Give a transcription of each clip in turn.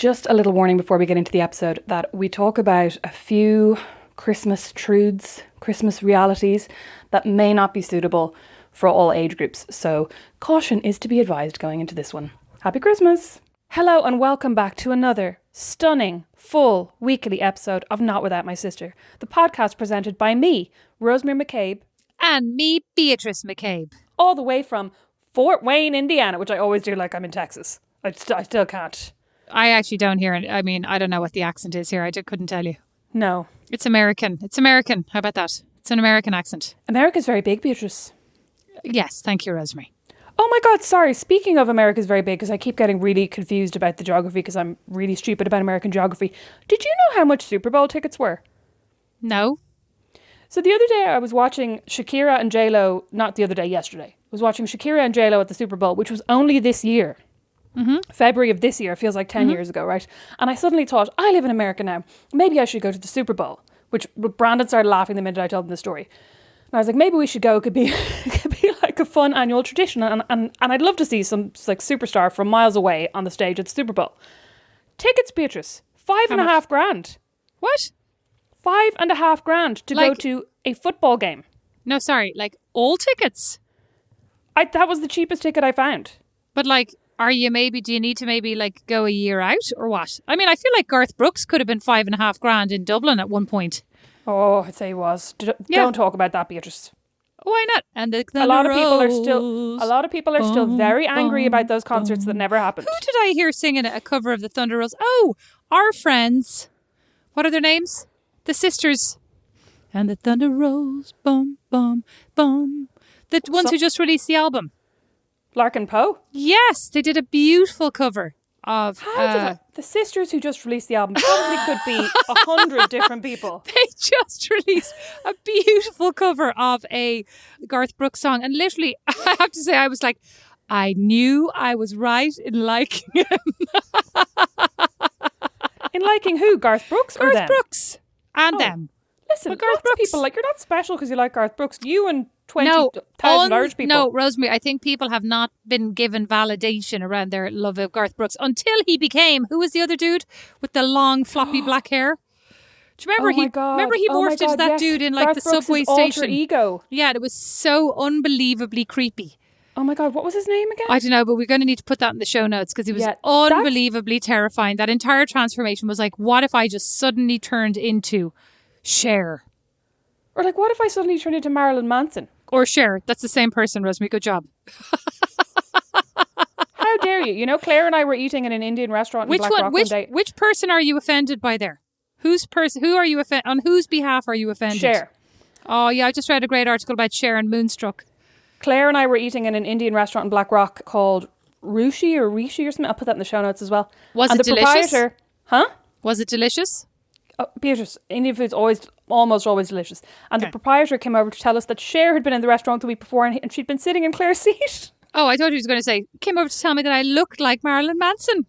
Just a little warning before we get into the episode that we talk about a few Christmas truths, Christmas realities that may not be suitable for all age groups. So caution is to be advised going into this one. Happy Christmas! Hello and welcome back to another stunning, full weekly episode of Not Without My Sister, the podcast presented by me, Rosemary McCabe. And me, Beatrice McCabe. All the way from Fort Wayne, Indiana, which I always do like I'm in Texas. I still can't. I actually don't hear it. I mean, I don't know what the accent is here. I couldn't tell you. No. It's American. It's American. How about that? It's an American accent. America's very big, Beatrice. Yes, thank you, Rosemary. Oh my God, sorry. Speaking of America's very big, because I keep getting really confused about the geography because I'm really stupid about American geography. Did you know how much Super Bowl tickets were? No. So the other day I was watching Shakira and J-Lo, not the other day, yesterday. I was watching Shakira and J-Lo at the Super Bowl, which was only this year. Mm-hmm. February of this year, feels like 10 years ago, right? And I suddenly thought, I live in America now. Maybe I should go to the Super Bowl, which Brandon started laughing the minute I told him the story. And I was like, maybe we should go. It could be like a fun annual tradition. And I'd love to see some like superstar from miles away on the stage at the Super Bowl. Tickets, Beatrice, $5.5 grand. What? $5.5 grand to go to a football game. No, sorry, like all tickets? That was the cheapest ticket I found. But like, do you need to maybe like go a year out or what? I mean, I feel like Garth Brooks could have been $5.5 grand in Dublin at one point. Oh, I'd say he was. Don't talk about that, Beatrice. Why not? And a lot of people are still very angry about those concerts that never happened. Who did I hear singing a cover of the Thunder Rolls? Oh, our friends. What are their names? The sisters. And the Thunder Rolls, bum, bum, bum. The ones who just released the album. Larkin Poe? Yes, they did a beautiful cover of... the sisters who just released the album probably could be 100 different people. They just released a beautiful cover of a Garth Brooks song. And literally, I have to say, I was like, I knew I was right in liking him. In liking who? Garth Brooks or them? Garth Brooks. And them. Listen, Garth Brooks. People, like, you're not special because you like Garth Brooks. You and 20,000 Irish people. No, Rosemary, I think people have not been given validation around their love of Garth Brooks until he became, who was the other dude with the long floppy black hair? Do you remember remember he morphed into that dude in like Garth the Brooks' subway station? Alter ego. Yeah, it was so unbelievably creepy. Oh my God, what was his name again? I don't know, but we're going to need to put that in the show notes because it was unbelievably terrifying. That entire transformation was like, what if I just suddenly turned into Cher? Or like, what if I suddenly turned into Marilyn Manson? Or Cher. That's the same person, Rosemary. Good job. How dare you? You know, Claire and I were eating in an Indian restaurant in Blackrock one day. Which person are you offended by there? Who are you offended? On whose behalf are you offended? Cher. Oh, yeah, I just read a great article about Cher and Moonstruck. Claire and I were eating in an Indian restaurant in Blackrock called Rishi or something. I'll put that in the show notes as well. Was it delicious? Huh? Was it delicious? Oh, Beatrice, Indian food's almost always delicious. And the proprietor came over to tell us that Cher had been in the restaurant the week before and she'd been sitting in Claire's seat. Oh, I thought he was going to say, came over to tell me that I looked like Marilyn Manson.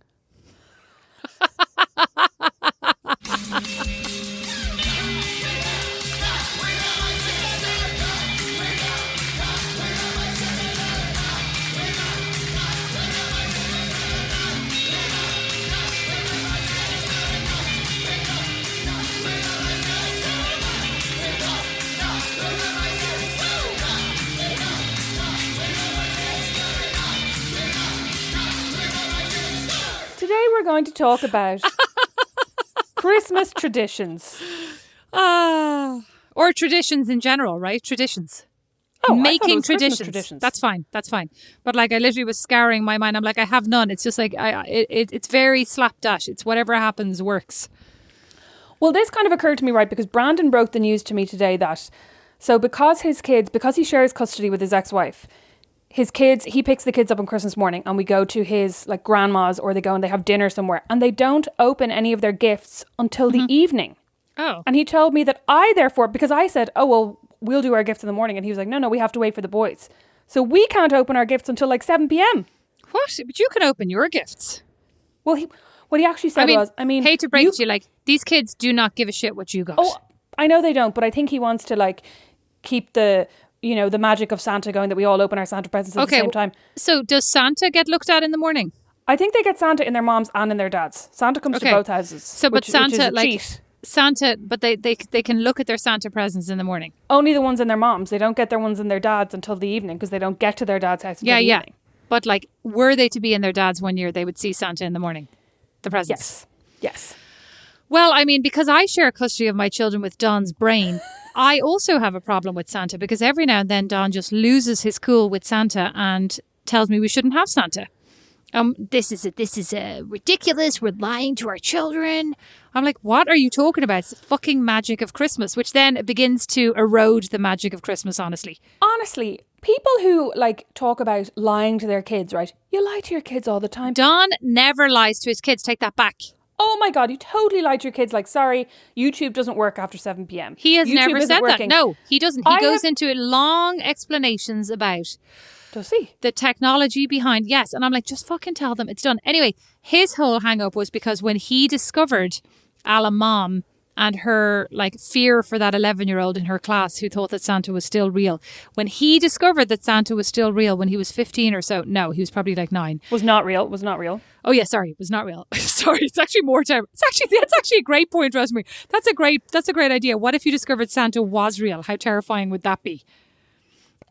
Today we're going to talk about Christmas traditions. Or traditions in general, right? Traditions. Oh, making traditions. That's fine. But like I literally was scouring my mind. I'm like, I have none. It's just like, it's very slapdash. It's whatever happens works. Well, this kind of occurred to me, right? Because Brandon broke the news to me today that, so because he shares custody with his ex-wife, he picks the kids up on Christmas morning and we go to his like grandma's or they go and they have dinner somewhere and they don't open any of their gifts until the evening. Oh. And he told me that because I said, oh, well, we'll do our gifts in the morning. And he was like, no, we have to wait for the boys. So we can't open our gifts until like 7 p.m. What? But you can open your gifts. Well, what he actually said was, hate to break it to you, like, these kids do not give a shit what you got. Oh, I know they don't, but I think he wants to like keep the magic of Santa going, that we all open our Santa presents at the same time. So does Santa get looked at in the morning? I think they get Santa in their moms and in their dads. Santa comes to both houses. So, but which Santa, is a like cheat. Santa, but they can look at their Santa presents in the morning. Only the ones in their moms. They don't get their ones in their dads until the evening because they don't get to their dad's house until the evening. But like, were they to be in their dad's one year, they would see Santa in the morning. The presents. Yes. Well, I mean, because I share custody of my children with Don's brain, I also have a problem with Santa because every now and then Don just loses his cool with Santa and tells me we shouldn't have Santa. This is ridiculous. We're lying to our children. I'm like, what are you talking about? It's the fucking magic of Christmas, which then begins to erode the magic of Christmas, honestly. Honestly, people who like talk about lying to their kids, right? You lie to your kids all the time. Don never lies to his kids. Take that back. Oh my God, you totally lie to your kids. Like, sorry, YouTube doesn't work after 7 p.m. He has YouTube never isn't said working. that. No, he doesn't. He goes into long explanations about Does he? the technology behind. Yes. And I'm like, just fucking tell them it's done. Anyway, his whole hang up was because when he discovered Alan Mom and her like fear for that 11-year-old in her class who thought that Santa was still real. When he discovered that Santa was still real when he was 15 or so, no, he was probably like 9. Was not real. Oh yeah, sorry, it was not real. Sorry, it's actually more terrible. That's actually a great point, Rosemary. That's a great idea. What if you discovered Santa was real? How terrifying would that be?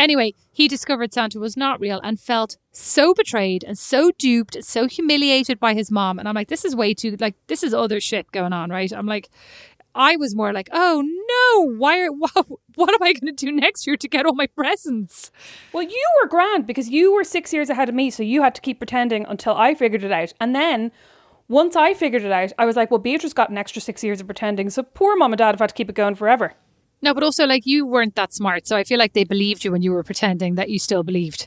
Anyway, he discovered Santa was not real and felt so betrayed and so duped and so humiliated by his mom. And I'm like, this is way too, like, this is other shit going on, right? I'm like, I was more like, oh no, what am I going to do next year to get all my presents? Well, you were grand because you were 6 years ahead of me. So you had to keep pretending until I figured it out. And then once I figured it out, I was like, well, Beatrice got an extra 6 years of pretending. So poor mom and dad have had to keep it going forever. No, but also like you weren't that smart. So I feel like they believed you when you were pretending that you still believed.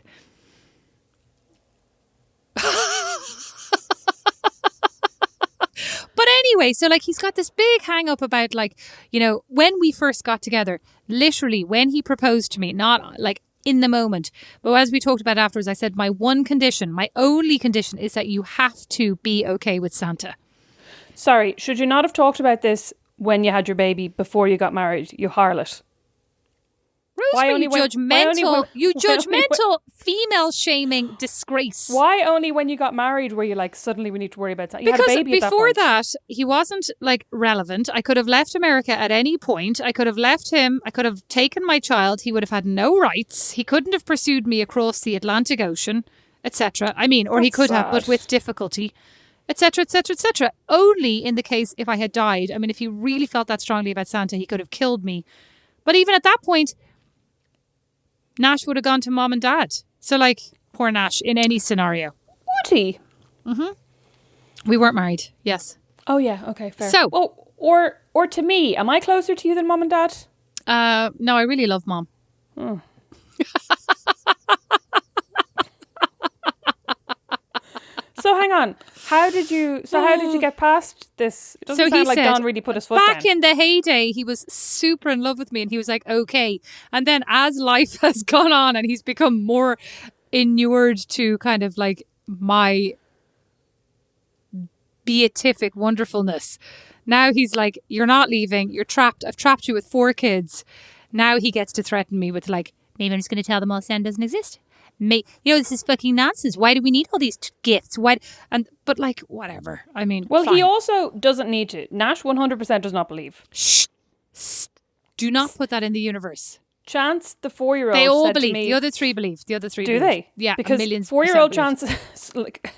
But anyway, so like he's got this big hang up about like, you know, when we first got together, literally when he proposed to me, not like in the moment, but as we talked about afterwards, I said my one condition, my only condition is that you have to be okay with Santa. Sorry, should you not have talked about this when you had your baby before you got married, you harlot? Rosemary, you judgmental, female-shaming disgrace. Why only when you got married were you like, suddenly we need to worry about that? You because had a baby at before that he wasn't like relevant. I could have left America at any point. I could have left him. I could have taken my child. He would have had no rights. He couldn't have pursued me across the Atlantic Ocean, etc. I mean, or he could have, but with difficulty, etc., etc., etc. Only in the case if I had died. I mean, if he really felt that strongly about Santa, he could have killed me. But even at that point, Nash would have gone to mom and dad. So like, poor Nash in any scenario. Would he? Mm-hmm. We weren't married. Yes. Oh yeah. Okay. Fair. So, or to me, am I closer to you than mom and dad? No, I really love mom. Oh. So hang on. How did you get past this? It doesn't sound like Don really put his foot down. Back in the heyday, he was super in love with me and he was like, okay. And then as life has gone on and he's become more inured to kind of like my beatific wonderfulness. Now he's like, you're not leaving. You're trapped. I've trapped you with 4 kids. Now he gets to threaten me with like, maybe I'm just going to tell them all Santa doesn't exist. This is fucking nonsense. Why do we need all these gifts? But like, whatever. I mean, well, fine. He also doesn't need to. Nash 100% does not believe. Shh. Do not put that in the universe. Chance, the 4-year-old, they all said believe. To me, the other 3 believe. Do they? Yeah, because 4-year-old Chance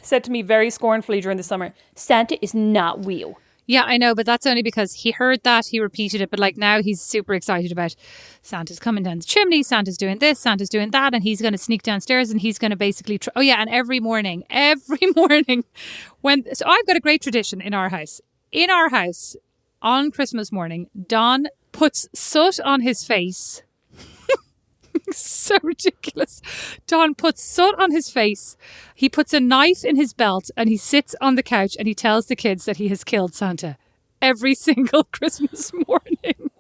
said to me very scornfully during the summer, Santa is not real. Yeah, I know, but that's only because he heard that, he repeated it, but like now he's super excited about Santa's coming down the chimney, Santa's doing this, Santa's doing that, and he's going to sneak downstairs and he's going to basically... and every morning, so I've got a great tradition in our house. In our house, on Christmas morning, Don puts soot on his face. So ridiculous. Don puts soot on his face. He puts a knife in his belt and he sits on the couch and he tells the kids that he has killed Santa every single Christmas morning.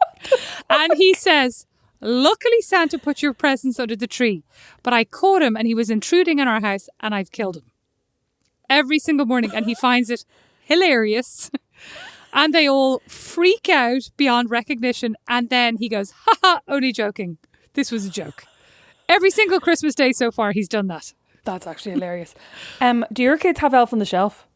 And he says, luckily Santa put your presents under the tree, but I caught him and he was intruding in our house and I've killed him. Every single morning. And he finds it hilarious. And they all freak out beyond recognition. And then he goes, haha, only joking. This was a joke. Every single Christmas day so far, he's done that. That's actually hilarious. Do your kids have Elf on the Shelf?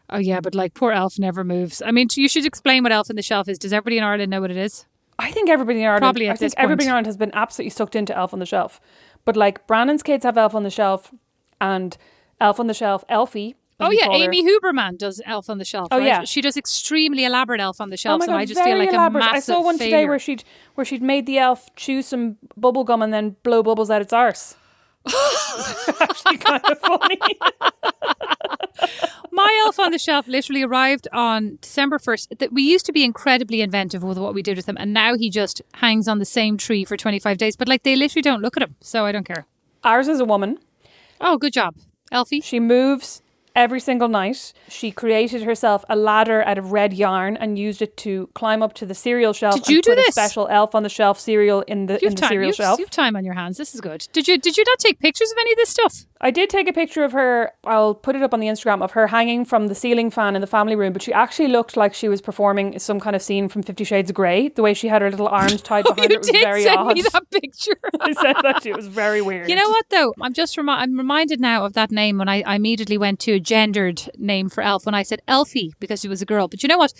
Oh, yeah, but like poor Elf never moves. I mean, you should explain what Elf on the Shelf is. Does everybody in Ireland know what it is? I think everybody in Ireland, Probably at I think this point. everybody in Ireland has been absolutely sucked into Elf on the Shelf. But like Brandon's kids have Elf on the Shelf and Elf on the Shelf, Elfie. Oh yeah, Amy Huberman does Elf on the Shelf. Oh right? yeah, she does extremely elaborate Elf on the Shelf, oh my God, and I just feel like elaborate. a massive I saw one failure. today where she'd made the elf chew some bubble gum and then blow bubbles out its arse. Actually, kind of funny. My Elf on the Shelf literally arrived on December 1st. We used to be incredibly inventive with what we did with him, and now he just hangs on the same tree for 25 days. But like they literally don't look at him, so I don't care. Ours is a woman. Oh, good job, Elfie. She moves every single night. She created herself a ladder out of red yarn and used it to climb up to the cereal shelf. Did you and do put this? A special Elf on the Shelf cereal in the cereal shelf. You have time on your hands. This is good. Did you not take pictures of any of this stuff? I did take a picture of her. I'll put it up on the Instagram of her hanging from the ceiling fan in the family room. But she actually looked like she was performing some kind of scene from 50 Shades of Grey. The way she had her little arms tied behind her was very send odd. me that picture. I said that it was very weird. You know what though? I'm reminded now of that name when I immediately went to a gendered name for Elf when I said Elfie because she was a girl. But you know what?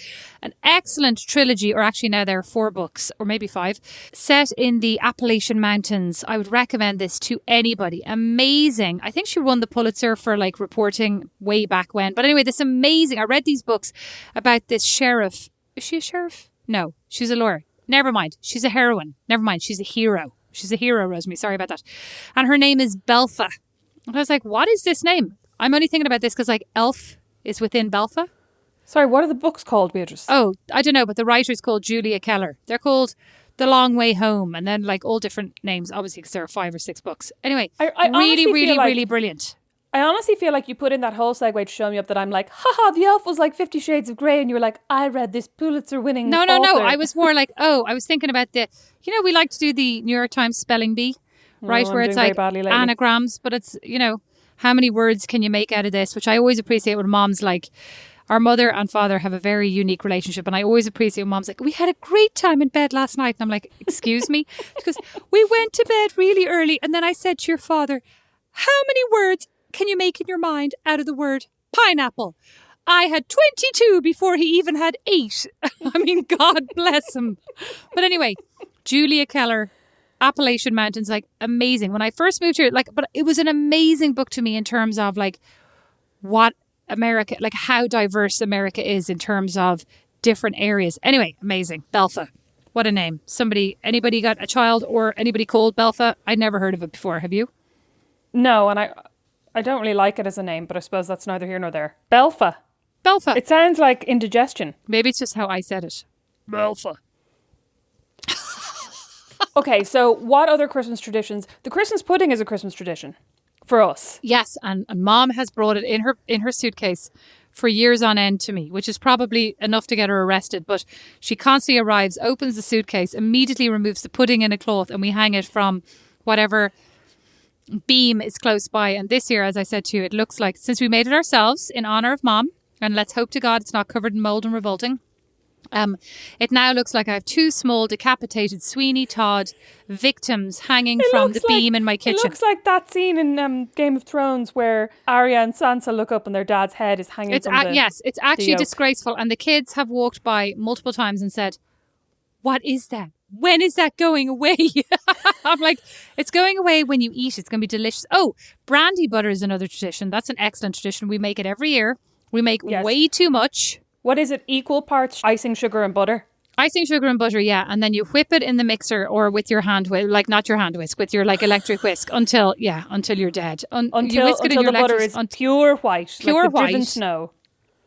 An excellent trilogy, or actually now there are 4 books or maybe 5, set in the Appalachian Mountains. I would recommend this to anybody. Amazing. I think she won the Pulitzer for like reporting way back when. But anyway, this amazing. I read these books about this sheriff. Is she a sheriff? No, she's a lawyer. Never mind. She's a heroine. Never mind. She's a hero. She's a hero, Rosemary. Sorry about that. And her name is Belfa. And I was like, what is this name? I'm only thinking about this because like Elf is within Belfa. Sorry, what are the books called, Beatrice? Oh, I don't know, but the writer's called Julia Keller. They're called The Long Way Home, and then like all different names, obviously, because there are 5 or 6 books. Anyway, I really brilliant. I honestly feel like you put in that whole segue to show me up that I'm like, haha, the elf was like 50 Shades of Grey, and you were like, I read this Pulitzer-winning No. author. I was more like, I was thinking about we like to do the New York Times spelling bee, right? Where it's like anagrams, but it's, how many words can you make out of this? Which I always appreciate when mom's like, our mother and father have a very unique relationship. And I always appreciate when mom's like, we had a great time in bed last night. And I'm like, excuse me? Because we went to bed really early. And then I said to your father, how many words can you make in your mind out of the word pineapple? I had 22 before he even had 8. I mean, God bless him. But anyway, Julia Keller, Appalachian Mountains, like amazing. When I first moved here, but it was an amazing book to me in terms of like what America, like how diverse America is in terms of different areas. Anyway, amazing. Belfa. What a name. Anybody got a child or anybody called Belfa? I'd never heard of it before. Have you? No, and I don't really like it as a name, but I suppose that's neither here nor there. Belfa. Belfa. It sounds like indigestion. Maybe it's just how I said it. Belfa. Okay, so what other Christmas traditions? The Christmas pudding is a Christmas tradition for us. Yes, and Mom has brought it in her suitcase for years on end to me, which is probably enough to get her arrested. But she constantly arrives, opens the suitcase, immediately removes the pudding in a cloth, and we hang it from whatever beam is close by. And this year, as I said to you, it looks like, since we made it ourselves in honour of Mom, and let's hope to God it's not covered in mould and revolting, it now looks like I have 2 small decapitated Sweeney Todd victims hanging from the beam in my kitchen. It looks like that scene in Game of Thrones where Arya and Sansa look up and their dad's head is hanging from the Yes, it's actually disgraceful. And the kids have walked by multiple times and said, what is that? When is that going away? I'm like, it's going away when you eat. It's going to be delicious. Oh, brandy butter is another tradition. That's an excellent tradition. We make it every year. We make way too much. What is it? Equal parts icing sugar and butter? Icing sugar and butter, yeah. And then you whip it in the mixer or with your hand whisk, like not your hand whisk, with your like electric whisk until you're dead. Until the butter is pure white. Pure like the white. driven snow.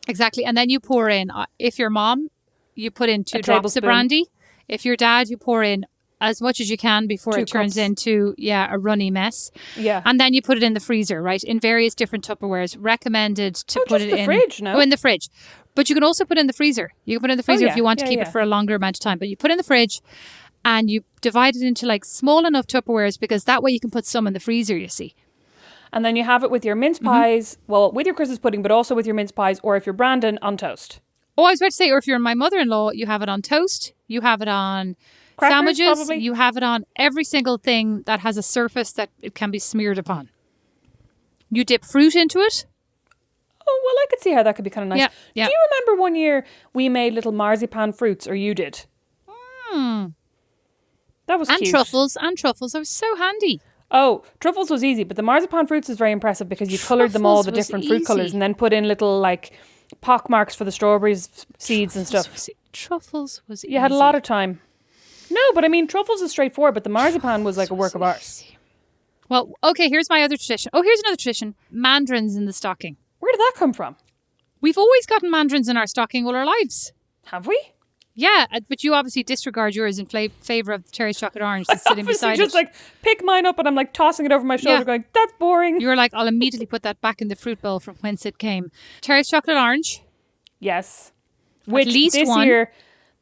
Exactly. And then you pour in, if you're Mom, you put in 2 drops of brandy. If you're Dad, you pour in as much as you can before 2 it turns cups. into a runny mess. Yeah. And then you put it in the freezer, right? In various different Tupperwares. Recommended to put it in the fridge, no? Oh, in the fridge. But you can also put it in the freezer. You can put it in the freezer if you want to keep it for a longer amount of time. But you put it in the fridge and you divide it into like small enough Tupperwares because that way you can put some in the freezer, you see. And then you have it with your mince pies, well, with your Christmas pudding, but also with your mince pies, or if you're Brandon, on toast. Oh, I was about to say, or if you're my mother-in-law, you have it on toast, you have it on Crackers, sandwiches, probably. You have it on every single thing that has a surface that it can be smeared upon. You dip fruit into it. Oh, well, I could see how that could be kind of nice. Yeah, yeah. Do you remember one year we made little marzipan fruits, or you did? That was And cute. truffles. That was so handy. Oh, truffles was easy, but the marzipan fruits is very impressive because you coloured them all the Truffles was different fruit colours easy. and then put in little like pock marks for the strawberries, seeds and stuff. Truffles was easy. You had a lot of time. No, but I mean, truffles is straightforward, but the marzipan was like a work of art. Well, okay, here's my other tradition. Oh, here's another tradition. Mandarins in the stocking. Where did that come from? We've always gotten mandarins in our stocking all our lives. Have we? Yeah, but you obviously disregard yours in favour of the cherry chocolate orange that's sitting beside just it. like pick mine up and I'm like tossing it over my shoulder going, that's boring. You were like, I'll immediately put that back in the fruit bowl from whence it came. Cherry chocolate orange. Yes. Which least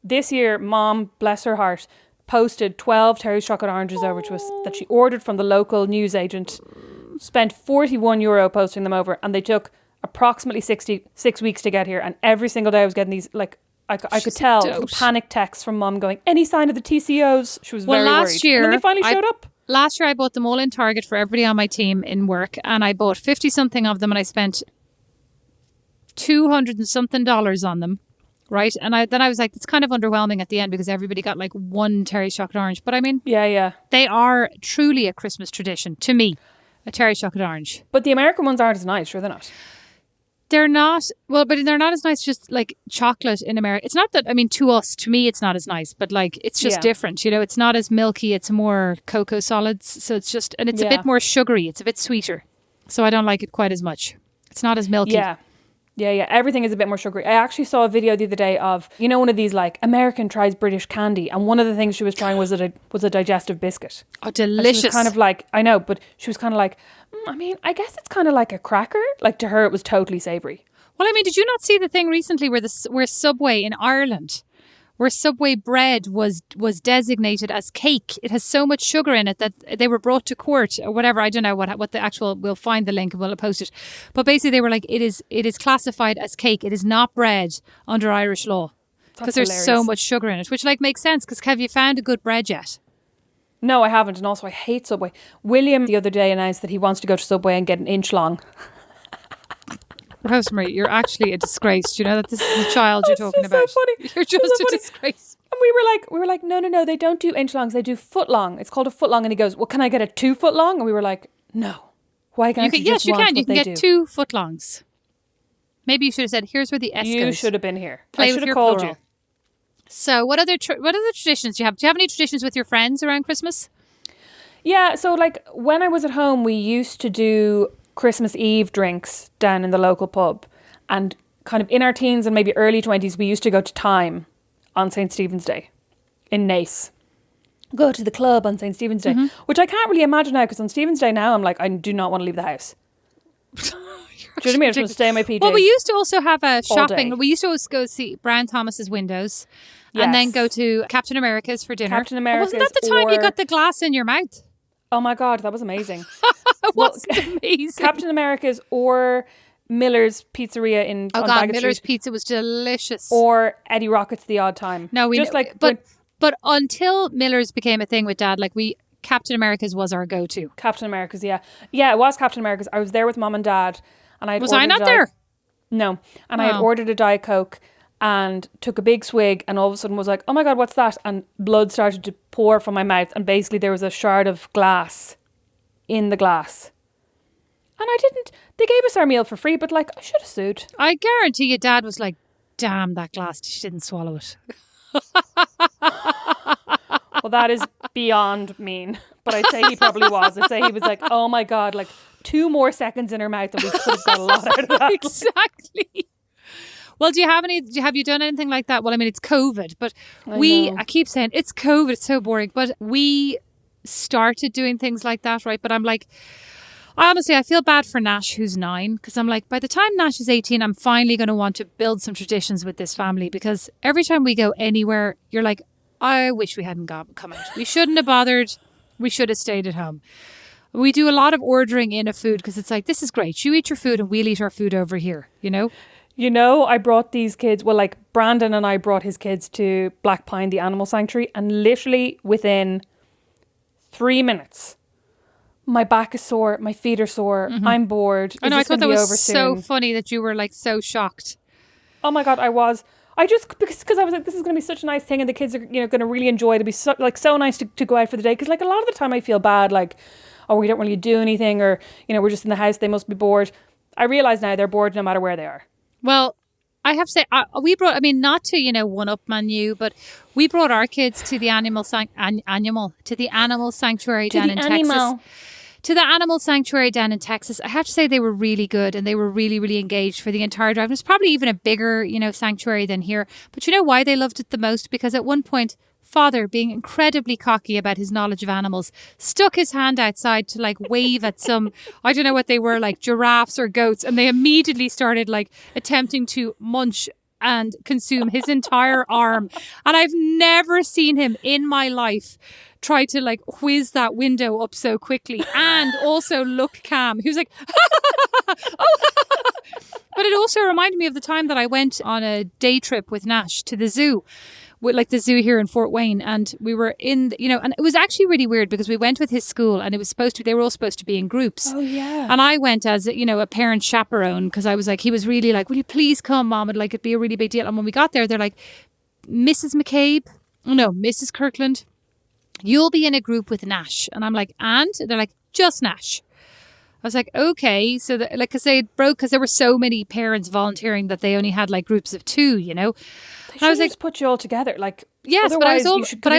this year, Mom, bless her heart, posted 12 Terry's chocolate oranges over to us that she ordered from the local newsagent, spent €41 posting them over, and they took approximately 6 weeks to get here. And every single day I was getting these, like, I could tell the panic texts from Mum going, any sign of the TCOs? She was very worried. Year, and then they finally showed up. Last year I bought them all in Target for everybody on my team in work, and I bought 50 something of them, and I spent $200 and something on them. Right. And then I was like, it's kind of underwhelming at the end because everybody got like one Terry's chocolate orange. But I mean, yeah, they are truly a Christmas tradition to me, a Terry's chocolate orange. But the American ones aren't as nice, sure they're not. They're not, well, but they're not as nice, just like chocolate in America. It's not that, I mean, to me, it's not as nice, but like, it's just different, you know, it's not as milky, it's more cocoa solids. So it's just, and it's a bit more sugary, it's a bit sweeter. So I don't like it quite as much. It's not as milky. Yeah. Everything is a bit more sugary. I actually saw a video the other day of, you know, one of these like American tries British candy. And one of the things she was trying was a digestive biscuit. Oh, delicious. She was kind of like, I know, but she was kind of like, I mean, I guess it's kind of like a cracker. Like to her, it was totally savoury. Well, I mean, did you not see the thing recently where Subway in Ireland, where Subway bread was designated as cake? It has so much sugar in it that they were brought to court or whatever. I don't know what the actual. We'll find the link and we'll post it. But basically, they were like, it is classified as cake. It is not bread under Irish law because there's so much sugar in it, which like makes sense. Because have you found a good bread yet? No, I haven't, and also I hate Subway. William the other day announced that he wants to go to Subway and get an inch long. Rosemary, you're actually a disgrace. Do you know that this is a child you're talking about? So funny. You're just a disgrace. And we were like, no, they don't do inch longs. They do foot long. It's called a foot long. And he goes, well, can I get a 2 foot long? And we were like, no. Why can't you just want what they do? You can get 2 foot longs. Maybe you should have said, here's where the S goes. You should have been here. Play I should with have your called plural. you. So what other traditions do you have? Do you have any traditions with your friends around Christmas? Yeah, so like when I was at home, we used to do Christmas Eve drinks down in the local pub. And kind of in our teens and maybe early 20s, we used to go to Time on St. Stephen's Day in Nace. Go to the club on St. Stephen's Day, which I can't really imagine now because on Stephen's Day now, I'm like, I do not want to leave the house. Do you know what I mean? I just want to stay in my PJs. Well, we used to also have a shopping. We used to always go see Brian Thomas's windows and then go to Captain America's for dinner. Captain America's. Wasn't that the time you got the glass in your mouth? Oh my God, that was amazing. It was amazing. Captain America's or Miller's Pizzeria in Oh on God, Bagot Miller's Street. Pizza was delicious. Or Eddie Rocket's The Odd Time. No, we just know, like but until Miller's became a thing with Dad, like Captain America's was our go-to. Captain America's, yeah, it was Captain America's. I was there with Mom and Dad, and Was I not there? No, and I had ordered a Diet Coke and took a big swig, and all of a sudden was like, "Oh my God, what's that?" And blood started to pour from my mouth, and basically there was a shard of glass in the glass. And they gave us our meal for free, but like, I should have sued. I guarantee you Dad was like, damn, that glass, she didn't swallow it. Well, that is beyond mean. But I'd say he probably was. I'd say he was like, oh my God, like 2 more seconds in her mouth and we could have got a lot out of that. Exactly. Well, have you done anything like that? Well, I mean, it's COVID, but I keep saying it's COVID, it's so boring, but we started doing things like that, right? But I'm like, honestly, I feel bad for Nash, who's 9, because I'm like, by the time Nash is 18, I'm finally going to want to build some traditions with this family, because every time we go anywhere, you're like, I wish we hadn't come out. We shouldn't have bothered. We should have stayed at home. We do a lot of ordering in of food because it's like, this is great. You eat your food and we'll eat our food over here, you know? You know, I brought these kids, well, like Brandon and I brought his kids to Black Pine, the animal sanctuary, and literally within 3 minutes, my back is sore, my feet are sore, I'm bored. I know, I this thought gonna that be was over so soon? funny that you were like so shocked. Oh my God, I was. I just, because I was like, this is going to be such a nice thing and the kids are, going to really enjoy it. It'll be so nice to go out for the day. Because like a lot of the time I feel bad, like, oh, we don't really do anything, or, we're just in the house, they must be bored. I realise now they're bored no matter where they are. Well, I have to say, we brought, I mean, not to, one up man you, but we brought our kids to the animal sanctuary down in Texas. To the animal sanctuary down in Texas. I have to say they were really good and they were really, really engaged for the entire drive. It was probably even a bigger, sanctuary than here. But you know why they loved it the most? Because at one point, Father, being incredibly cocky about his knowledge of animals, stuck his hand outside to like wave at some, I don't know what they were, like giraffes or goats. And they immediately started like attempting to munch and consume his entire arm. And I've never seen him in my life try to like whiz that window up so quickly and also look calm. He was like, oh. But it also reminded me of the time that I went on a day trip with Nash to the zoo. With like the zoo here in Fort Wayne, and we were in, and it was actually really weird because we went with his school and it was they were all supposed to be in groups. Oh yeah. And I went as, a parent chaperone because I was like, he was really like, will you please come, Mom? It'd be a really big deal. And when we got there, they're like, Mrs. Kirkland, you'll be in a group with Nash. And I'm like, and? They're like, just Nash. I was like, okay. So because because there were so many parents volunteering that they only had like groups of 2, They should just put you all together, like. Yes, but I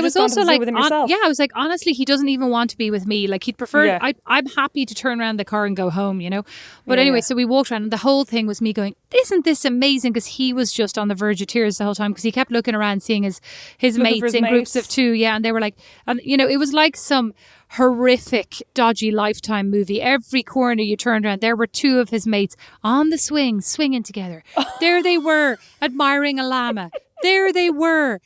was also like, I was like, honestly, he doesn't even want to be with me. Like he'd prefer. Yeah. I'm happy to turn around the car and go home, But anyway, so we walked around, and the whole thing was me going, "Isn't this amazing?" Because he was just on the verge of tears the whole time because he kept looking around, seeing his mates in groups of 2, and they were like, and it was like some horrific, dodgy Lifetime movie. Every corner you turned around, there were 2 of his mates on the swing, swinging together. There they were, admiring a llama. There they were,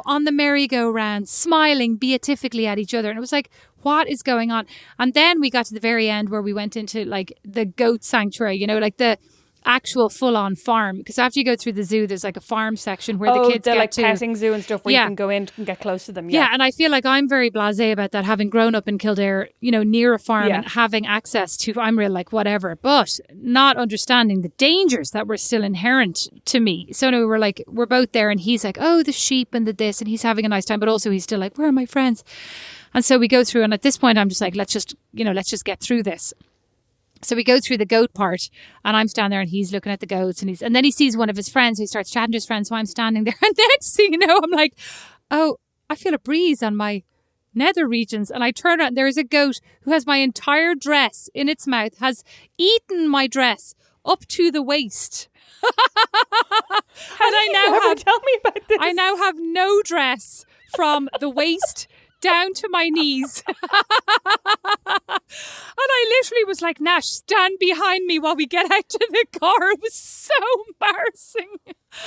on the merry-go-round, smiling beatifically at each other. And it was like, what is going on? And then we got to the very end where we went into like the goat sanctuary, like the actual full-on farm. Because after you go through the zoo, there's like a farm section where the kids get like to petting zoo and stuff where you can go in and get close to them. Yeah, and I feel like I'm very blasé about that, having grown up in Kildare, near a farm and having access to, I'm real like whatever, but not understanding the dangers that were still inherent to me. So no, we're both there, and he's like, oh, the sheep and the this, and he's having a nice time, but also he's still like, where are my friends? And so we go through, and at this point I'm just like, let's just get through this. So we go through the goat part, and I'm standing there, and he's looking at the goats, and then he sees one of his friends, so he starts chatting to his friends. So I'm standing there, and next thing you know, I'm like, oh, I feel a breeze on my nether regions, and I turn around, and there is a goat who has my entire dress in its mouth, has eaten my dress up to the waist. Tell me about this. I now have no dress from the waist down to my knees. And I literally was like, Nash, stand behind me while we get out to the car. It was so embarrassing.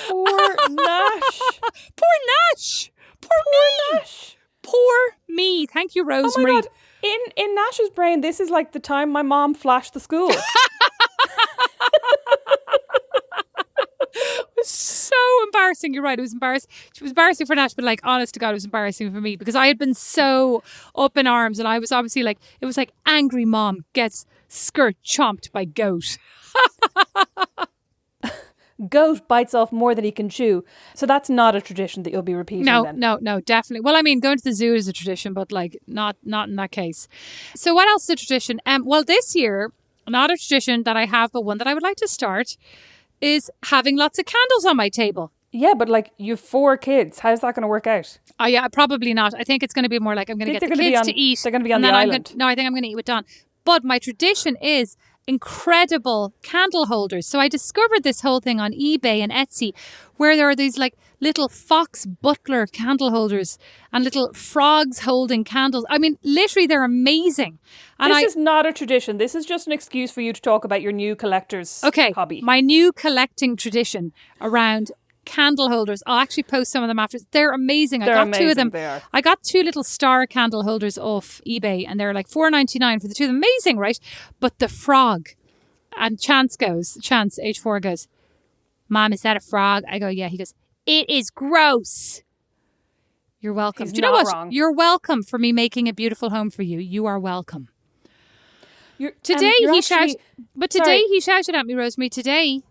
Poor Nash. Poor Nash. Poor me. Nash. Poor me. Thank you, Rosemary. Oh my God. In Nash's brain, this is like the time my mom flashed the school. It was so embarrassing. You're right. It was embarrassing. It was embarrassing for Nash, but like, honest to God, it was embarrassing for me because I had been so up in arms, and I was obviously like, it was like angry mom gets skirt chomped by goat. Goat bites off more than he can chew. So that's not a tradition that you'll be repeating then. No, definitely. Well, I mean, going to the zoo is a tradition, but like not in that case. So what else is a tradition? Well, this year, not a tradition that I have, but one that I would like to start is having lots of candles on my table. Yeah, but like you've 4 kids. How's that going to work out? Oh yeah, probably not. I think it's going to be more like I'm going to get the kids to eat. They're going to be on the island. I think I'm going to eat with Don. But my tradition is incredible candle holders. So I discovered this whole thing on eBay and Etsy where there are these like little fox butler candle holders and little frogs holding candles. I mean, literally, they're amazing. And this is not a tradition. This is just an excuse for you to talk about your new collector's hobby. My new collecting tradition around candle holders. I'll actually post some of them after. They're amazing. I got 2 of them. They are. I got 2 little star candle holders off eBay, and they're like $4.99 for the 2 of them. Amazing, right? But the frog, and Chance, age 4, goes, Mom, is that a frog? I go, yeah. He goes, it is gross. You're welcome. He's Do you know what? wrong. You're welcome for me making a beautiful home for you. You are welcome. Today you're he actually- shouted, but today Sorry. he shouted at me, Rosemary. Today,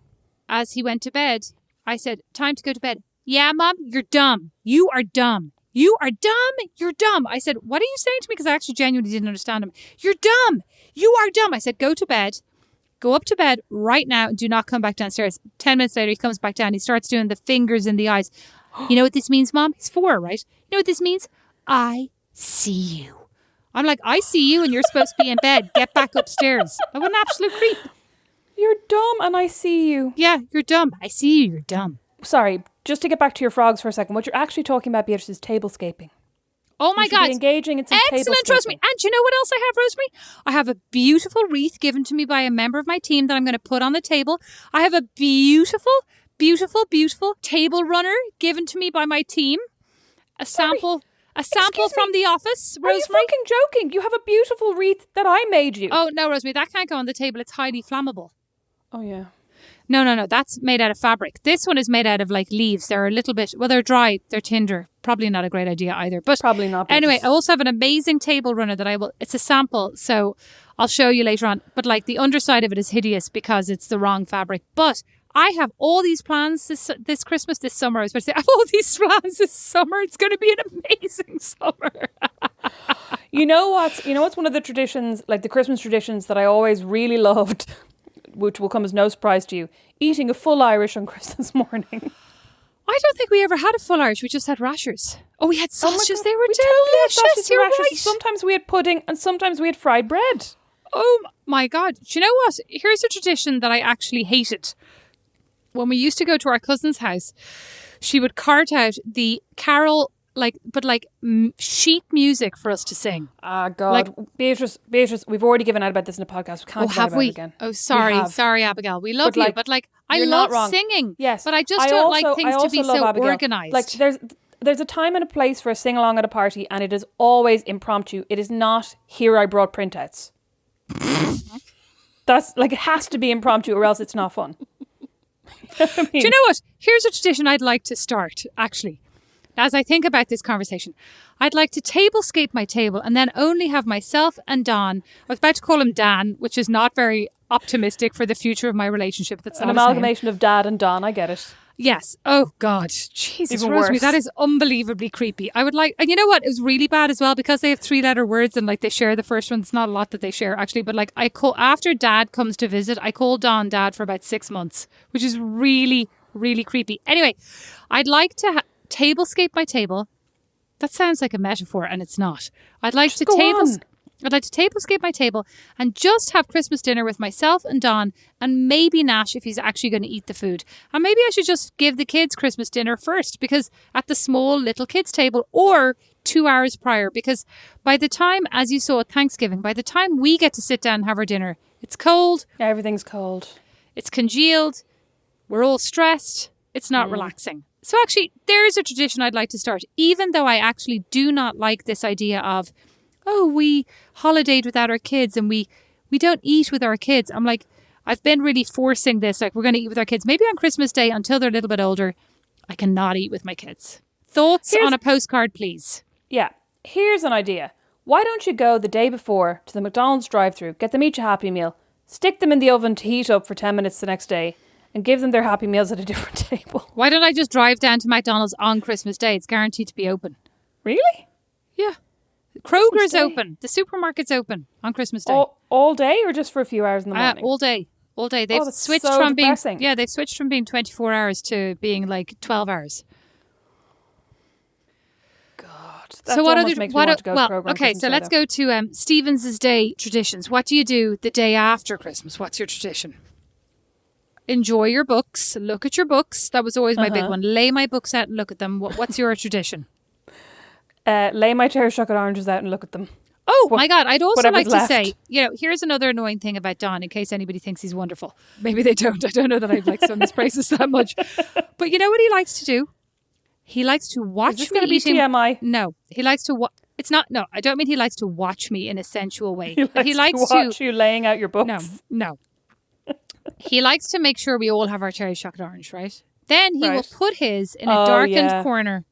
as he went to bed, I said, "Time to go to bed." "Yeah, Mom, you're dumb. You are dumb. You are dumb. You're dumb." I said, "What are you saying to me?" Because I actually genuinely didn't understand him. "You're dumb. You are dumb." I said, "Go to bed. Go up to bed right now and do not come back downstairs." 10 minutes later, he comes back down. He starts doing the fingers in the eyes. "You know what this means, Mom?" He's 4, right? "You know what this means? I see you." I'm like, "I see you and you're supposed to be in bed. Get back upstairs." I'm an absolute creep. You're dumb and I see you. Yeah, you're dumb. I see you. You're dumb. Sorry, just to get back to your frogs for a second. What you're actually talking about, Beatrice, is tablescaping. Oh my You should God. be engaging in some Excellent, tablescaping. Rosemary. And do you know what else I have, Rosemary? I have a beautiful wreath given to me by a member of my team that I'm going to put on the table. I have a beautiful, beautiful, beautiful table runner given to me by my team. A sample Excuse from me. the office, Are you Rosemary. fucking joking? You have a beautiful wreath that I made you. Oh, no, Rosemary, that can't go on the table. It's highly flammable. Oh yeah. No. That's made out of fabric. This one is made out of like leaves. They're a little bit, well, they're dry. They're tinder. Probably not a great idea either. But Probably not. anyway, I also have an amazing table runner that it's a sample. So I'll show you later on. But like the underside of it is hideous because it's the wrong fabric. But I have all these plans this Christmas, this summer. I was about to say, I have all these plans this summer. It's going to be an amazing summer. You know what's one of the traditions, like the Christmas traditions that I always really loved, which will come as no surprise to you, eating a full Irish on Christmas morning. I don't think we ever had a full Irish. We just had rashers. Oh, we had Oh my sausages. God, They were we totally had delicious. sausages and You're rashers. right. Sometimes we had pudding and sometimes we had fried bread. Oh my God. Do you know what? Here's a tradition that I actually hated. When we used to go to our cousin's house, she would cart out the carol, sheet music for us to sing. Ah, God. Beatrice, we've already given out about this in the podcast. We can't Oh, give out have about we? it again. Oh, We sorry. have. Sorry, Abigail. We love But, you. like, But like, I you're not love wrong. singing. Yes. But I just don't like I things to also be love so Abigail. organised. Like there's a time and a place for a sing-along at a party and it is always impromptu. It is not, "Here I brought printouts." That's like, it has to be impromptu or else it's not fun. You know what I mean? Do you know what? Here's a tradition I'd like to start, actually. As I think about this conversation, I'd like to tablescape my table and then only have myself and Don. I was about to call him Dan, which is not very optimistic for the future of my relationship. That's An not his name. amalgamation of Dad and Don. I get it. Yes. Oh, God. Jesus, Even Rosemary, worse. that is unbelievably creepy. I would like, and you know what? It was really bad as well because they have 3-letter words and like they share the first one. It's not a lot that they share actually, but like after Dad comes to visit, I call Don Dad for about 6 months, which is really, really creepy. Anyway, I'd like to tablescape my table. That sounds like a metaphor and it's not. I'd like to tablescape my table and just have Christmas dinner with myself and Don and maybe Nash if he's actually going to eat the food. And maybe I should just give the kids Christmas dinner first because at the small little kids table or 2 hours prior, because by the time, as you saw at Thanksgiving, by the time we get to sit down and have our dinner, it's cold, Everything's cold. it's congealed, we're all stressed, it's not relaxing. So actually, there's a tradition I'd like to start, even though I actually do not like this idea of, oh, we holidayed without our kids and we don't eat with our kids. I'm like, I've been really forcing this, like we're going to eat with our kids. Maybe on Christmas Day, until they're a little bit older, I cannot eat with my kids. Thoughts on a postcard, please? Yeah. Here's an idea. Why don't you go the day before to the McDonald's drive-thru, get them each a Happy Meal, stick them in the oven to heat up for 10 minutes the next day, and give them their Happy Meals at a different table? Why don't I just drive down to McDonald's on Christmas Day? It's guaranteed to be open. Really? Yeah. Kroger's Christmas Day? open. The supermarket's open on Christmas Day. All day or just for a few hours in the morning? All day. All day. They've that's switched so from depressing. being they've switched from being 24 hours to being like 12 hours. God. So what almost other makes me want to go to Kroger on okay, Christmas so Day, let's though. go to Stevens's Day traditions. What do you do the day after Christmas? What's your tradition? Enjoy your books. Look at your books. That was always my big one. Lay my books out and look at them. What's your tradition? Lay my cherry chocolate oranges out and look at them. Oh my God. I'd also whatever's like to left. say, here's another annoying thing about Don in case anybody thinks he's wonderful. Maybe they don't. I don't know that I've sung his praises that much. But you know what he likes to do? He likes to watch this me gonna be eating. TMI? No, he likes to it's not, no, I don't mean he likes to watch me in a sensual way. He likes to watch you laying out your books. No. He likes to make sure we all have our cherry chocolate orange, right? Then he will Right. put his in a Oh, darkened yeah. corner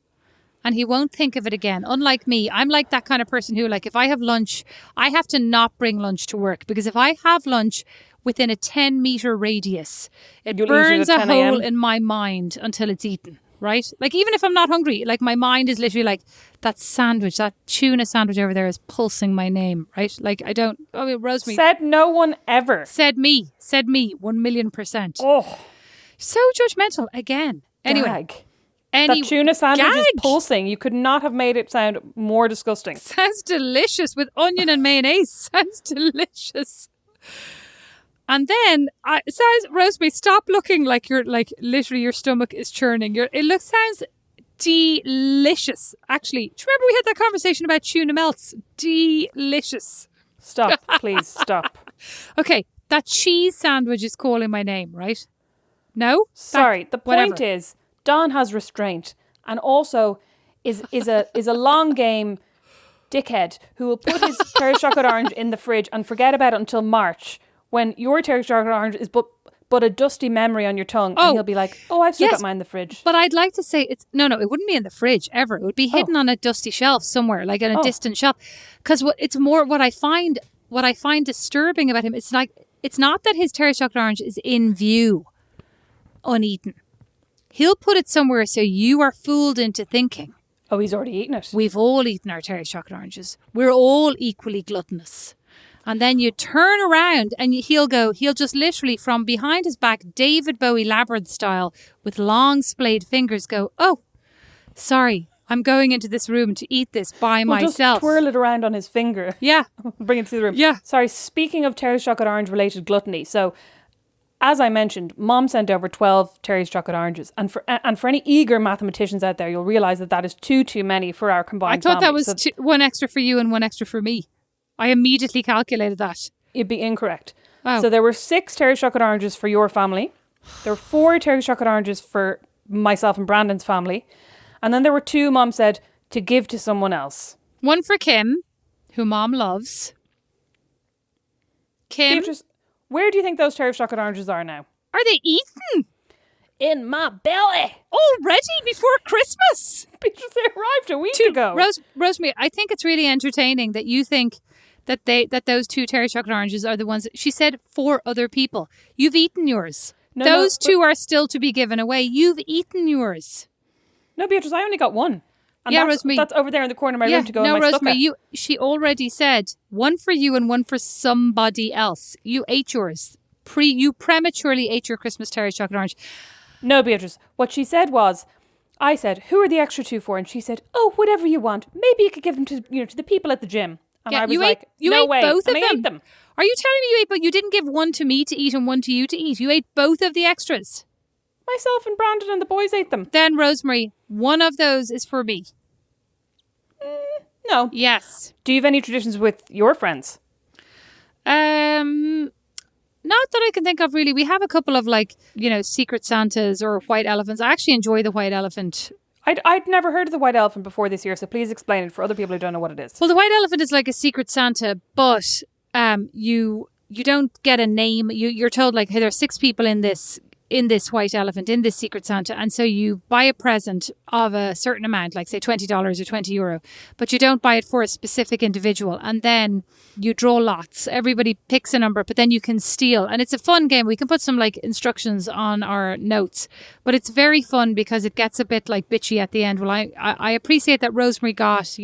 and he won't think of it again. Unlike me, I'm like that kind of person who, like, if I have lunch, I have to not bring lunch to work, because if I have lunch within a 10-meter radius, it You'll eat it burns at a 10 a.m.? hole in my mind until it's eaten. Right? Like, even if I'm not hungry, like, my mind is literally like, that sandwich, that tuna sandwich over there is pulsing my name, right? Like, I don't, Rosemary. Said no one ever. Said me, 1,000,000%. Oh, So judgmental again. Anyway. gag. That tuna sandwich is pulsing. You could not have made it sound more disgusting. Sounds delicious with onion and mayonnaise. Sounds delicious. And then, Rosemary, stop looking like you're, like, literally your stomach is churning. Sounds delicious. Actually, do you remember we had that conversation about tuna melts? Delicious. Stop, please, stop. Okay, that cheese sandwich is calling my name, right? No? Sorry, the point is, Don has restraint, and also is a long game dickhead who will put his Terry's chocolate orange in the fridge and forget about it until March, when your Terry's chocolate orange is but a dusty memory on your tongue, and he'll be like, "Oh, I've still got mine in the fridge." But I'd like to say it wouldn't be in the fridge ever. It would be hidden on a dusty shelf somewhere, like in a distant shelf. Because what I find disturbing about him, it's like, it's not that his Terry's chocolate orange is in view, uneaten. He'll put it somewhere so you are fooled into thinking, oh, he's already eaten it. We've all eaten our Terry's chocolate oranges. We're all equally gluttonous. And then you turn around and he'll just literally from behind his back, David Bowie Labyrinth style, with long splayed fingers go, "Oh, sorry, I'm going into this room to eat this by myself." Just twirl it around on his finger. Yeah. Bring it to the room. Yeah. Sorry, speaking of Terry's chocolate orange related gluttony. So, as I mentioned, Mom sent over 12 Terry's chocolate oranges. And for any eager mathematicians out there, you'll realise that is too many for our combined family. I thought family. that was one extra for you and one extra for me. I immediately calculated that. You'd be incorrect. Oh. So there were 6 Terry's chocolate oranges for your family. There were 4 Terry's chocolate oranges for myself and Brandon's family. And then there were 2 Mom said to give to someone else. One for Kim, who Mom loves. Kim. Beatrice, where do you think those Terry's chocolate oranges are now? Are they eaten? In my belly. Already before Christmas. Beatrice, they arrived a week ago. Rosemary, I think it's really entertaining that you think that those 2 Terry's chocolate oranges are the ones she said for other people. You've eaten yours. Those 2 are still to be given away. You've eaten yours. No, Beatrice, I only got one. And Rosemary. That's over there in the corner of my room to go in my Rosemary, she already said one for you and one for somebody else. You ate yours. You prematurely ate your Christmas Terry's chocolate orange. No, Beatrice. What she said was, I said, "Who are the extra 2 for?" And she said, "Oh, whatever you want. Maybe you could give them to the people at the gym." And I was like, "No way." Both of them. I ate them. Are you telling me you ate? But you didn't give one to me to eat and one to you to eat. You ate both of the extras. Myself and Brandon and the boys ate them. Then, Rosemary, one of those is for me. No. Yes. Do you have any traditions with your friends? Not that I can think of, really. We have a couple of, like, Secret Santas or white elephants. I actually enjoy the white elephant. I'd never heard of the white elephant before this year, so please explain it for other people who don't know what it is. Well, the white elephant is like a Secret Santa, but you don't get a name. You're told, like, hey, there are 6 people in this white elephant, in this Secret Santa. And so you buy a present of a certain amount, like say $20 or €20, but you don't buy it for a specific individual. And then you draw lots. Everybody picks a number, but then you can steal. And it's a fun game. We can put some like instructions on our notes, but it's very fun because it gets a bit like bitchy at the end. Well, I appreciate that Rosemary got,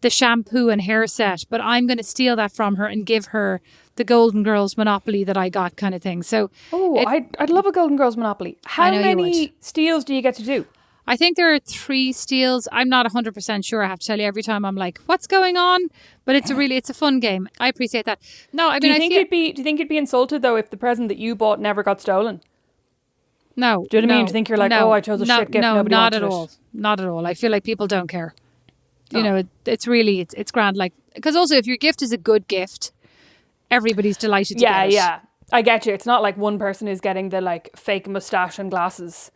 the shampoo and hair set, but I'm going to steal that from her and give her the Golden Girls Monopoly that I got, kind of thing. So, I'd love a Golden Girls Monopoly. How many steals do you get to do? I think there are 3 steals. I'm not 100% sure. I have to tell you, every time I'm like, what's going on? But it's a fun game. I appreciate that. No, I mean, do you think you'd be insulted though if the present that you bought never got stolen? No. Do you know what I mean? Do you think you're like, I chose a shit gift? No, nobody not wanted at all. Not at all. I feel like people don't care. It's really, it's grand. Like, because also if your gift is a good gift, everybody's delighted to get it. Yeah. I get you. It's not like one person is getting the like fake moustache and glasses.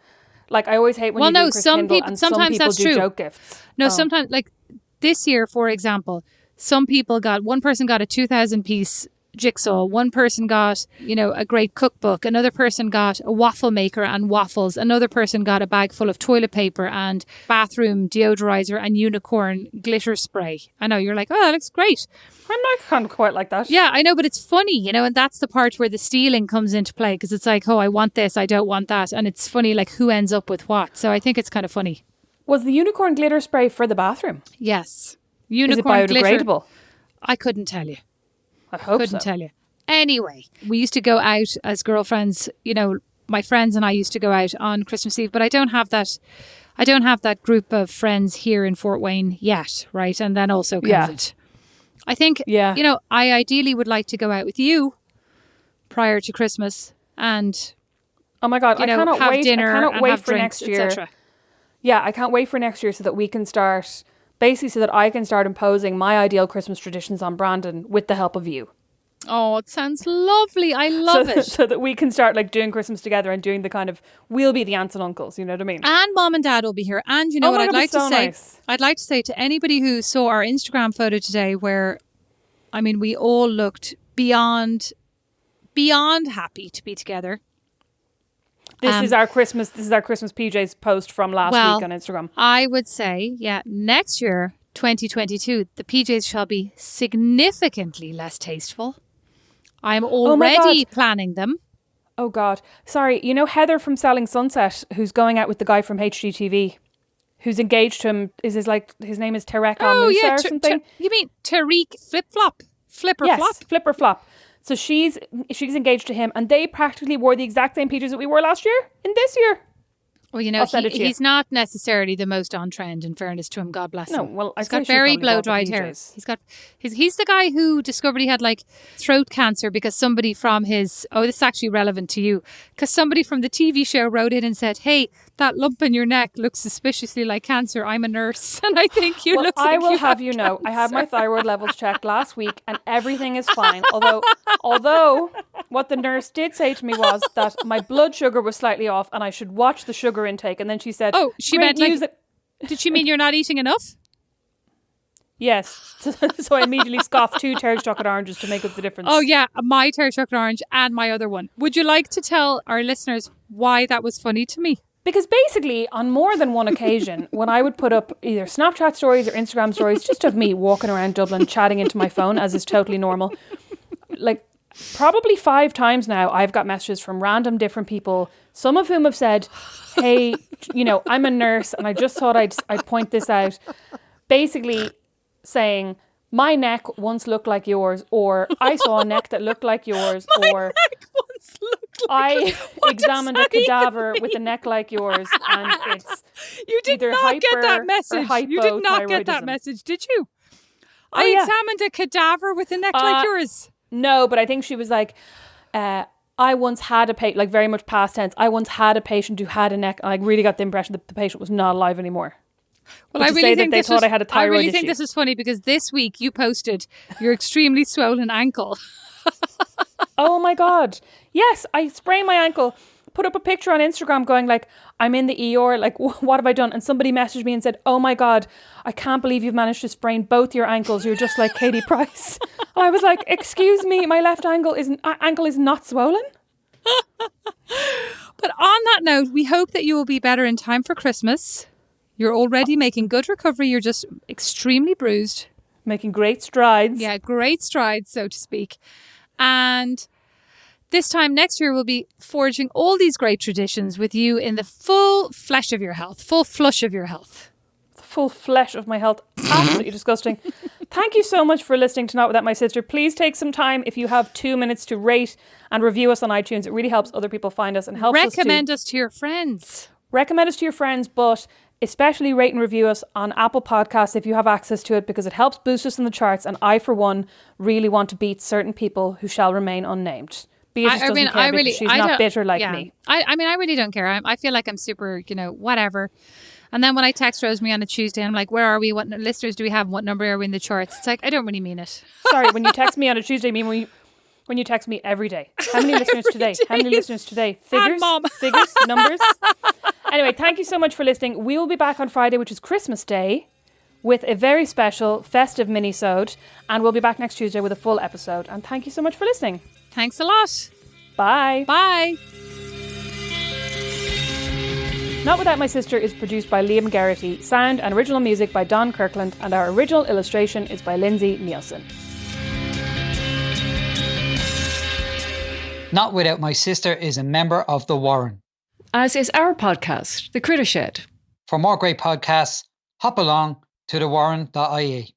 Like I always hate when you do Kris Kindle and some people that's do true. joke gifts. No, sometimes like this year, for example, one person got a 2,000 piece jigsaw. One person got, a great cookbook. Another person got a waffle maker and waffles. Another person got a bag full of toilet paper and bathroom deodorizer and unicorn glitter spray. I know, you're like, oh, that looks great. I'm not kind of quite like that. Yeah, I know, but it's funny, and that's the part where the stealing comes into play, because it's like, oh, I want this, I don't want that. And it's funny, like, who ends up with what. So I think it's kind of funny. Was the unicorn glitter spray for the bathroom? Yes. Unicorn Is it biodegradable? Glitter. I couldn't tell you. I hope Couldn't so. tell you. Anyway, we used to go out as girlfriends. My friends and I used to go out on Christmas Eve, but I don't have that. I don't have that group of friends here in Fort Wayne yet, right? And then also COVID. I think, I ideally would like to go out with you prior to Christmas and, oh my God, I cannot have wait. dinner, I cannot and wait have for drinks, next year. etc. Yeah, I can't wait for next year so that we can start, basically so that I can start imposing my ideal Christmas traditions on Brandon with the help of you. Oh, it sounds lovely. I love it. So that we can start like doing Christmas together and doing the kind of, we'll be the aunts and uncles, you know what I mean? And mom and dad will be here. And you know what I'd like to say? Nice. I'd like to say to anybody who saw our Instagram photo today where, we all looked beyond happy to be together. This is our Christmas PJ's post from last week on Instagram. I would say, next year, 2022, the PJs shall be significantly less tasteful. I'm already planning them. Oh God. Sorry, Heather from Selling Sunset, who's going out with the guy from HGTV, who's engaged to him, his name is Tarek Musa or something? You mean Tariq Flip-Flop? Flipper Flop. So she's engaged to him, and they practically wore the exact same PJs that we wore last year in this year. Well, he's not necessarily the most on trend, in fairness to him. God bless him. No, well, he's got very blow-dried hair. He's the guy who discovered he had like throat cancer because somebody from his, this is actually relevant to you, because somebody from the TV show wrote in and said, hey, that lump in your neck looks suspiciously like cancer. I'm a nurse, and I think you look like I will you have you know, I had my thyroid levels checked last week, and everything is fine. Although what the nurse did say to me was that my blood sugar was slightly off, and I should watch the sugar intake. And then she said, "Oh, she meant did she mean you're not eating enough?" Yes. So I immediately scoffed 2 Terry's chocolate oranges to make up the difference. Oh yeah, my Terry's chocolate orange and my other one. Would you like to tell our listeners why that was funny to me? Because basically, on more than one occasion, when I would put up either Snapchat stories or Instagram stories, just of me walking around Dublin, chatting into my phone, as is totally normal, like probably 5 times now, I've got messages from random different people, some of whom have said, hey, I'm a nurse, and I just thought I'd point this out. Basically saying, my neck once looked like yours, or I saw a neck that looked like yours, or neck once looked like I examined a cadaver with a neck like yours, and it's you did either not get that message. You did not get that message, did you? I examined a cadaver with a neck like yours. No, but I think she was like, I once had a patient, like very much past tense, I once had a patient who had a neck, and I really got the impression that the patient was not alive anymore. Well, I really think I really think this is funny because this week you posted your extremely swollen ankle. Oh my God. Yes, I sprained my ankle, put up a picture on Instagram going like, I'm in the ER, like what have I done? And somebody messaged me and said, oh my God, I can't believe you've managed to sprain both your ankles. You're just like Katie Price. And I was like, excuse me, my left ankle is not swollen. But on that note, we hope that you will be better in time for Christmas. You're already making good recovery. You're just extremely bruised. Making great strides. Yeah, great strides, so to speak. And this time next year, we'll be forging all these great traditions with you in the full flesh of your health, full flush of your health. The full flesh of my health. Absolutely disgusting. Thank you so much for listening to Not Without My Sister. Please take some time, if you have 2 minutes, to rate and review us on iTunes. It really helps other people find us and helps Recommend us to your friends. Recommend us to your friends, but especially rate and review us on Apple Podcasts if you have access to it, because it helps boost us in the charts. And I, for one, really want to beat certain people who shall remain unnamed. Beatrice doesn't care because she's not bitter like me. I really don't care. I feel like I'm super, whatever. And then when I text Rosemary on a Tuesday, I'm like, where are we? What listeners do we have? What number are we in the charts? It's like, I don't really mean it. Sorry, when you text me on a Tuesday, I mean when you text me every day. How many listeners today? How many listeners today? Figures? Figures? Numbers? Anyway, thank you so much for listening. We will be back on Friday, which is Christmas Day, with a very special festive mini-sode, and we'll be back next Tuesday with a full episode. And thank you so much for listening. Thanks a lot. Bye. Bye. Not Without My Sister is produced by Liam Geraghty, sound and original music by Don Kirkland, and our original illustration is by Lindsay Nielsen. Not Without My Sister is a member of The Warren. As is our podcast, The Critter Shed. For more great podcasts, hop along to thewarren.ie.